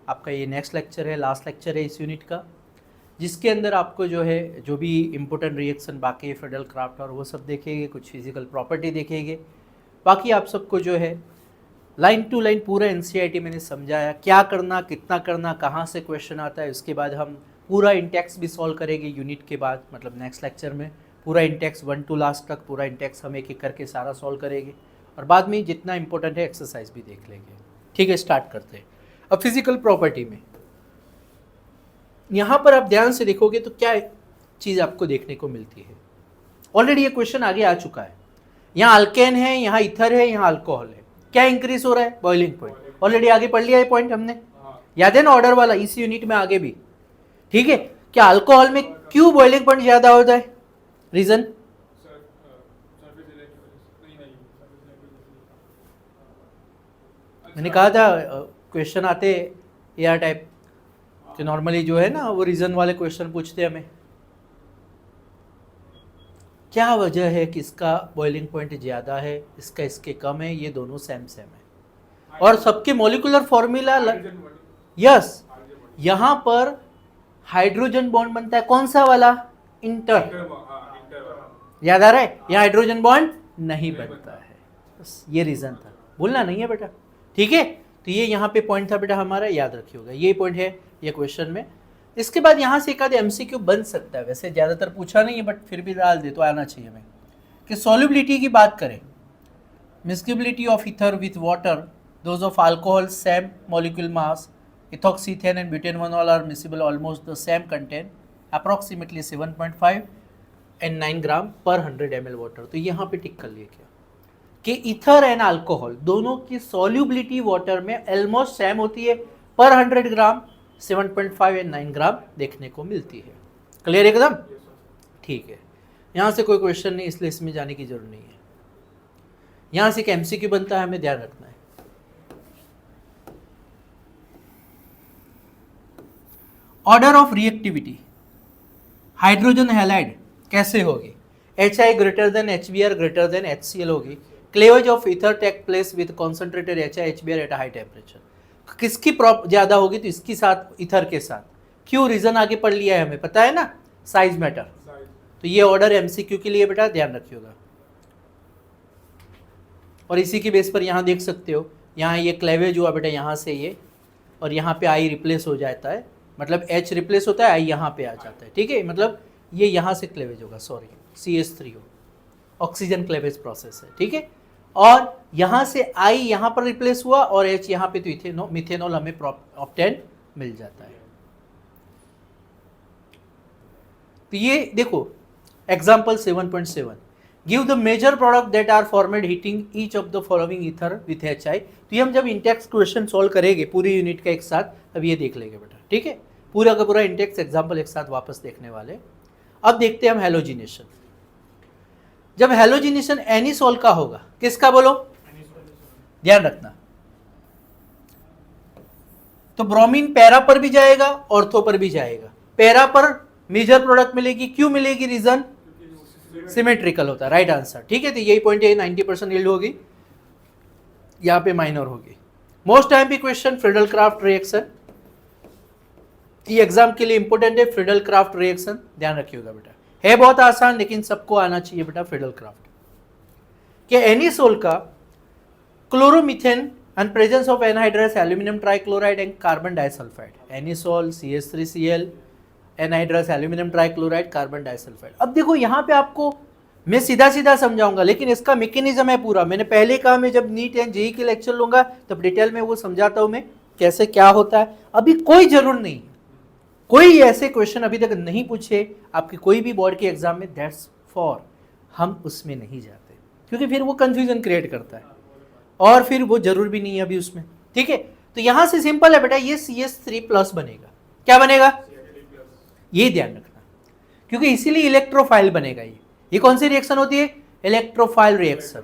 आपका ये next lecture है, लास्ट लेक्चर है इस यूनिट का, जिसके अंदर आपको जो है जो भी इम्पोर्टेंट रिएक्शन बाकी है फ्रीडल क्राफ्ट और वो सब देखेंगे, कुछ फिजिकल प्रॉपर्टी देखेंगे। बाकी आप सबको जो है लाइन टू लाइन पूरा एनसीईआरटी मैंने समझाया, क्या करना, कितना करना, कहाँ से क्वेश्चन आता है। उसके बाद हम पूरा इंटेक्स भी सॉल्व करेंगे यूनिट के बाद, मतलब नेक्स्ट लेक्चर में पूरा इंटेक्स 1 to लास्ट तक पूरा इंटेक्स हम एक एक करके सारा सॉल्व करेंगे और बाद में जितना इंपॉर्टेंट है एक्सरसाइज भी देख लेंगे। ठीक है, स्टार्ट करते हैं। अब फिजिकल प्रॉपर्टी में यहाँ पर आप ध्यान से देखोगे तो क्या चीज़ आपको देखने को मिलती है। ऑलरेडी ये क्वेश्चन आगे आ चुका है। यहाँ अल्केन है, यहाँ इथर है, यहाँ अल्कोहल है। क्या इंक्रीज हो रहा है? Boiling point. ऑलरेडी आगे पढ़ लिया है पॉइंट हमने, याद है ना, ऑर्डर वाला, इसी यूनिट में आगे भी। ठीक है, क्या अल्कोहल में क्यों बॉइलिंग पॉइंट ज्यादा होता है? रीजन? मैंने कहा था क्वेश्चन आते एआर टाइप कि नॉर्मली जो है ना वो रीजन वाले क्वेश्चन पूछते हमें। क्या वजह है कि इसका बॉइलिंग पॉइंट ज़्यादा है, इसका इसके कम है? ये दोनों सेम सेम है और सबके मॉलिक्यूलर फॉर्मूला यस। यहाँ पर हाइड्रोजन बॉन्ड बनता है, कौन सा वाला? इंटर। याद आ रहा है? यहाँ हाइड्रोजन बॉन्ड नहीं बनता है, बस ये रीजन था, भूलना नहीं है बेटा। ठीक है, तो ये यहाँ पे पॉइंट था बेटा हमारा, याद रखिएगा, ये पॉइंट है ये क्वेश्चन में। इसके बाद यहाँ से एक आध एमसीक्यू बन सकता है, वैसे ज़्यादातर पूछा नहीं है बट फिर भी डाल दे तो आना चाहिए हमें। कि सॉल्युबिलिटी की बात करें, miscibility of ether with water, those of alcohol same molecule mass, ethoxyethane and butanol are miscible almost the same content, approximately 7.5 and 9 gram per 100 ml water. तो यहाँ पे टिक कर लिए क्या कि ईथर एंड अल्कोहल दोनों की सॉल्युबिलिटी वाटर में ऑलमोस्ट सेम होती है, पर 100 ग्राम 7.5 एंड 9 ग्राम देखने को मिलती है। क्लियर एकदम? ठीक है, यहाँ से कोई क्वेश्चन नहीं, इसलिए इसमें जाने की जरूरत नहीं है। यहाँ से एक एमसीक्यू बनता है, हमें ध्यान रखना है। Order of reactivity hydrogen halide कैसे होगी? HI greater than HBr greater than HCl होगी। Cleavage of ether take place with concentrated HI HBr at high temperature. किसकी प्रॉप ज्यादा होगी? तो इसकी साथ, ईथर के साथ। क्यों? रीजन आगे पढ़ लिया है हमें, पता है ना, साइज मैटर। तो ये ऑर्डर एमसीक्यू के लिए बेटा ध्यान रखिएगा। और इसी की बेस पर यहाँ देख सकते हो, यहाँ ये क्लेवेज हुआ बेटा यहाँ से ये, और यहाँ पे I रिप्लेस हो जाता है, मतलब H रिप्लेस होता है, I यहाँ पे आ जाता है। ठीक है, मतलब ये यहाँ से क्लेवेज होगा, sorry CH3O, oxygen cleavage process है। ठीक है, और यहाँ से I यहाँ पर रिप्लेस हुआ और H यहाँ पे, तो मिथेनॉल हमें ऑब्टेन मिल जाता है। तो ये देखो example 7.7, give the major product that are formed heating each of the following ether with HI। तो ये हम जब इंटेक्स क्वेश्चन सॉल्व करेंगे पूरी यूनिट का एक साथ, अब ये देख लेंगे बेटा। ठीक है, पूरा का पूरा इंटेक्स एग्जाम्पल एक साथ वापस देखने वाले। अब देखते हैं हम हेलोजिनेशन। जब हेलोजिनेशन एनिसोल का होगा, किसका बोलो? ध्यान रखना, तो ब्रोमीन पैरा पर भी जाएगा, ऑर्थो पर भी जाएगा। पैरा पर मेजर प्रोडक्ट मिलेगी, क्यों मिलेगी? रीजन सिमेट्रिकल होता है, राइट आंसर। ठीक है, तो यही पॉइंट है, 90% यील्ड होगी, यहाँ पे माइनर होगी। मोस्ट टाइम पे क्वेश्चन फ्रीडल क्राफ्ट रिएक्शन, ये एग्जाम के लिए इंपॉर्टेंट है। फ्रीडल क्राफ्ट रिएक्शन ध्यान रखिएगा बेटा, है बहुत आसान लेकिन सबको आना चाहिए बेटा। फ्रीडल क्राफ्ट के एनिसोल का chloromethane and presence of anhydrous aluminium trichloride and carbon disulphide, anisole CH3Cl anhydrous aluminium trichloride carbon disulphide. अब देखो यहाँ पे आपको मैं सीधा सीधा समझाऊंगा, लेकिन इसका मैकेनिज्म है पूरा। मैंने पहले कहा मैं जब नीट एंड जेईई के लेक्चर लूंगा तब डिटेल में वो समझाता हूं मैं कैसे क्या होता है। अभी कोई जरूर नहीं, कोई ऐसे क्वेश्चन अभी तक नहीं पूछे आपके कोई भी बोर्ड के एग्जाम में, दैट्स फॉर हम उसमें नहीं जाते, क्योंकि फिर वो कंफ्यूजन क्रिएट करता है और फिर वो जरूर भी नहीं है अभी उसमें। ठीक है, तो यहां से सिंपल है बेटा, ये CH3+ बनेगा। क्या बनेगा? ये ध्यान रखना, क्योंकि इसीलिए इलेक्ट्रोफाइल बनेगा। ये कौन सी रिएक्शन होती है? Electrophile reaction.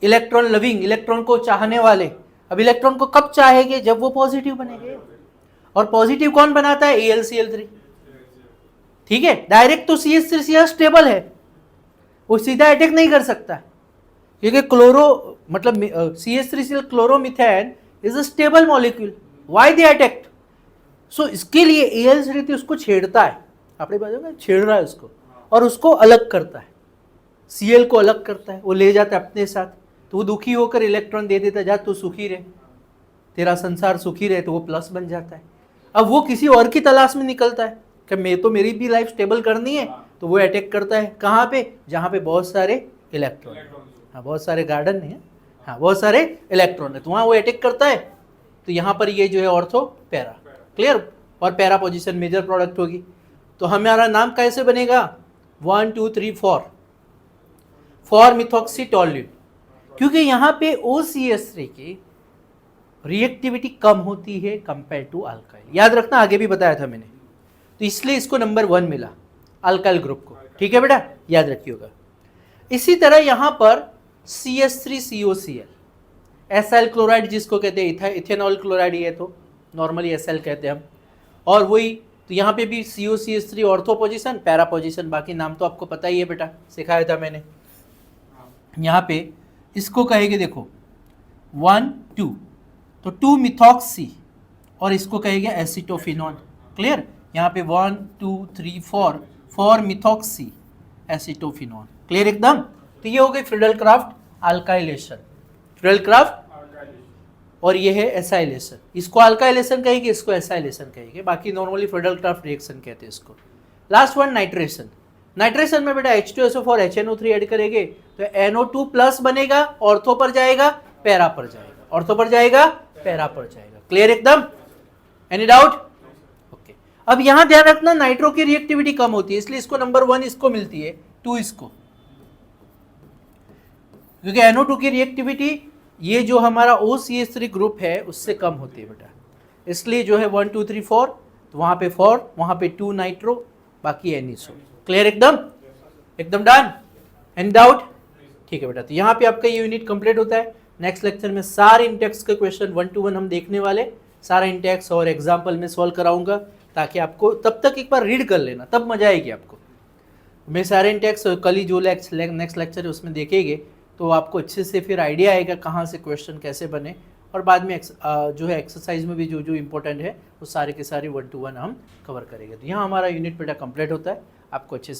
Electron loving, electron को चाहने वाले। अब इलेक्ट्रॉन को कब चाहेंगे? जब वो पॉजिटिव बनेंगे, और पॉजिटिव कौन बनाता है? AlCl3। ठीक है, डायरेक्ट तो CH3Cl स्टेबल है, वो सीधा अटैक नहीं कर सकता, क्योंकि क्लोरो मतलब CH3Cl chloromethane is a stable molecule, why they attacked? So इसके लिए AL33 उसको छेड़ता है, आपने बात में छेड़ रहा है उसको, और उसको अलग करता है, Cl को अलग करता है, वो ले जाता है अपने साथ, तो वो दुखी होकर इलेक्ट्रॉन दे देता है, जा तू सुखी रहे, तेरा संसार सुखी रहे, तो वो प्लस बन जाता है। अब वो किसी और की तलाश में निकलता है कि मैं तो मेरी भी लाइफ स्टेबल करनी है, तो वो अटैक करता है कहाँ पे? जहाँ पे बहुत सारे इलेक्ट्रॉन, हाँ बहुत सारे गार्डन है, हाँ बहुत सारे इलेक्ट्रॉन है, तो वहाँ वो अटैक करता है। तो यहाँ पर ये जो है ऑर्थो पैरा, क्लियर, और पैरा पोजीशन मेजर प्रोडक्ट होगी। तो हमारा नाम कैसे बनेगा? 1 2 3 4 फॉर मिथॉक्सी टॉल्यूल, क्योंकि यहाँ पे OCH3 की रिएक्टिविटी कम होती है कंपेयर टू अल्काइल, याद रखना, आगे भी बताया था मैंने, तो इसलिए इसको नंबर 1 मिला अल्काइल ग्रुप को, ठीक है बेटा, याद रखिएगा। इसी तरह यहाँ पर CH3COCl, एसाइल क्लोराइड जिसको कहते हैं, इथेनॉल क्लोराइड, ये तो नॉर्मली एसाइल कहते हैं हम, और वही, तो यहाँ पे भी COCH3 ortho position, para position, बाकी नाम तो आपको पता ही है बेटा, सिखाया था मैंने। यहाँ पे इसको कहेंगे, देखो 1 2, तो 2 मिथॉक्सी, और इसको कहेंगे एसिटोफिनॉन, क्लियर, यहाँ पे 1 2 3 4 मिथॉक्सी एसिटोफिनॉन, क्लियर एकदम। तो ये हो गई फ्रीडल-क्राफ्ट अल्काइलेशन, फ्रीडल-क्राफ्ट, और ये है एसाइलेशन, इसको अल्काइलेशन कहेंगे, इसको एसाइलेशन कहेंगे, बाकी नॉर्मली फ्रीडल-क्राफ्ट रिएक्शन कहते हैं इसको। लास्ट वन नाइट्रेशन, नाइट्रेशन में बेटा H2SO4 HNO3 ऐड करेंगे तो NO2 प्लस बनेगा, ऑर्थो पर जाएगा, पैरा पर जाएगा, ऑर्थो पर जाएगा, पैरा पर जाएगा, क्लियर एकदम, एनी डाउट? ओके, अब यहां ध्यान रखना नाइट्रो की रिएक्टिविटी कम होती है, इसलिए इसको नंबर 1 इसको मिलती है, 2 इसको, क्योंकि NO2 की रिएक्टिविटी ये जो हमारा OCH3 ग्रुप है उससे कम होती है बेटा, इसलिए जो है 1 2 3 4, तो वहां पे 4, वहां पे 2 नाइट्रो, बाकी NiSO, क्लियर एकदम, एकदम डन, एनी डाउट? ठीक है बेटा, तो यहाँ पे आपका ये यूनिट कंप्लीट होता है। नेक्स्ट लेक्चर में सारे इंटेक्स के क्वेश्चन 1 to 1 हम देखने वाले, सारा इंटेक्स और एग्जाम्पल में सॉल्व कराऊंगा, ताकि आपको तब तक एक बार रीड कर लेना, तब मजा आएगी आपको। मैं सारे इंटेक्स कल ही जो नेक्स्ट लेक्चर है उसमें देखेंगे, तो आपको अच्छे से फिर आइडिया आएगा कहाँ से क्वेश्चन कैसे बने, और बाद में जो है एक्सरसाइज में भी जो जो इंपॉर्टेंट है वो सारे के सारे 1 to 1 हम कवर करेंगे। तो यहाँ हमारा यूनिट बेटा कंप्लीट होता है, आपको अच्छे से